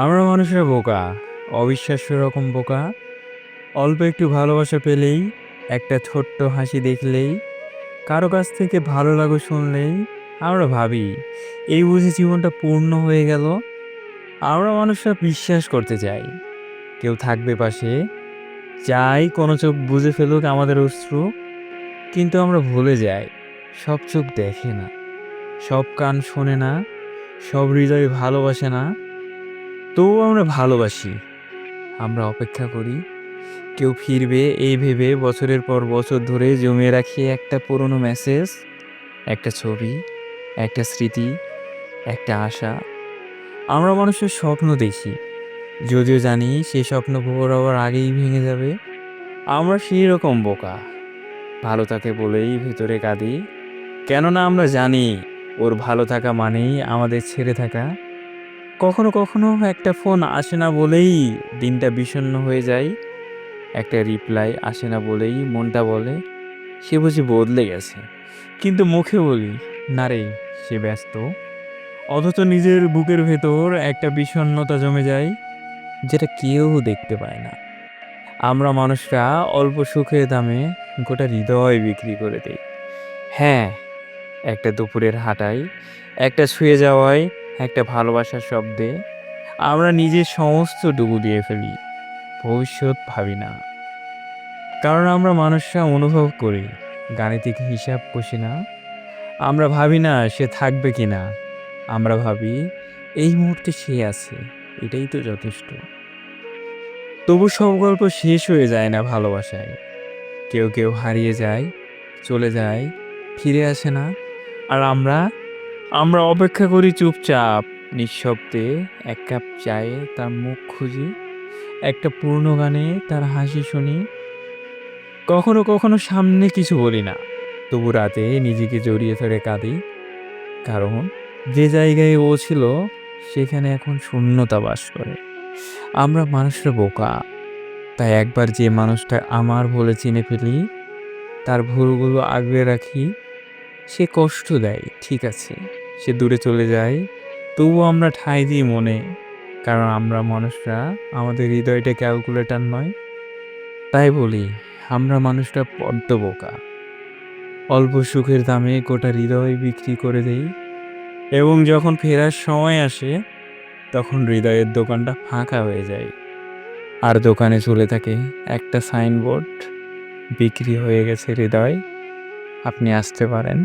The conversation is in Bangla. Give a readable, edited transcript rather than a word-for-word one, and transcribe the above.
আমরা মানুষেরা বোকা, অবিশ্বাস্য রকম বোকা। অল্প একটু ভালোবাসা পেলেই, একটা ছোট্ট হাসি দেখলেই, কারো কাছ থেকে ভালো লাগা শুনলেই আমরা ভাবি এই বুঝি জীবনটা পূর্ণ হয়ে গেল। আমরা মানুষরা বিশ্বাস করতে চাই কেউ থাকবে পাশে, চাই কোনো চোখ বুঝে ফেলুক আমাদের অশ্রু। কিন্তু আমরা ভুলে যাই সব চোখ দেখে না, সব কান শোনে না, সব হৃদয় ভালোবাসে না। তবুও আমরা ভালোবাসি, আমরা অপেক্ষা করি কেউ ফিরবে এই ভেবে, বছরের পর বছর ধরে জমিয়ে রাখি একটা পুরনো মেসেজ, একটা ছবি, একটা স্মৃতি, একটা আশা। আমরা মানুষের স্বপ্ন দেখি, যদিও জানি সেই স্বপ্ন ভোর হওয়ার আগেই ভেঙে যাবে। আমরা সেই রকম বোকা, ভালো থাকে বলেই ভেতরে কাঁদি, কেননা আমরা জানি ওর ভালো থাকা মানেই আমাদের ছেড়ে থাকা। কখনো কখনো একটা ফোন আসে না বলেই দিনটা বিষণ্ণ হয়ে যায়, একটা রিপ্লাই আসে না বলেই মনটা বলে সে বুঝি বদলে গেছে। কিন্তু মুখে বলি না রে, সে ব্যস্ত। অথচ নিজের বুকের ভেতর একটা বিষণ্ণতা জমে যায়, যেটা কেউ দেখতে পায় না। আমরা মানুষরা অল্প সুখের দামে গোটা হৃদয় বিক্রি করে দেই। হ্যাঁ, একটা দুপুরের হাঁটাই, একটা শুয়ে যাওয়ায়, একটা ভালোবাসার শব্দে আমরা নিজের সমস্তটুকু দিয়ে ফেলি, ভবিষ্যৎ ভাবি না। কারণ আমরা মানুষরা অনুভব করি, গাণিতিক হিসাব কষি না। আমরা ভাবি না সে থাকবে কিনা, আমরা ভাবি এই মুহূর্তে সে আছে, এটাই তো যথেষ্ট। তবু সব গল্প শেষ হয়ে যায় না ভালোবাসায়। কেউ কেউ হারিয়ে যায়, চলে যায়, ফিরে আসে না। আর আমরা আমরা অপেক্ষা করি চুপচাপ, নিঃশব্দে, এক কাপ চায়ে তার মুখ খুঁজি, একটা পূর্ণ গানে তার হাসি শুনি। কখনো কখনো সামনে কিছু বলি না, তবু রাতে নিজেকে জড়িয়ে ধরে কাঁদি। কারণ যে জায়গায় ও ছিল সেখানে এখন শূন্যতা বাস করে। আমরা মানুষরা বোকা, তাই একবার যে মানুষটা আমার বলে চিনে ফেলি, তার ভুলগুলো আগলে রাখি। সে কষ্ট দেয়, ঠিক আছে, সে দূরে চলে যায়, তবুও আমরা ঠাঁই দিই মনে। কারণ আমরা মানুষরা, আমাদের হৃদয়টা ক্যালকুলেটর নয়। তাই বলি, আমরা মানুষরা বড্ড বোকা, অল্প সুখের দামে গোটা হৃদয় বিক্রি করে দেই। এবং যখন ফেরার সময় আসে, তখন হৃদয়ের দোকানটা ফাঁকা হয়ে যায়, আর দোকানে ঝুলে থাকে একটা সাইনবোর্ড, বিক্রি হয়ে গেছে হৃদয়, আপনি আসতে পারেন।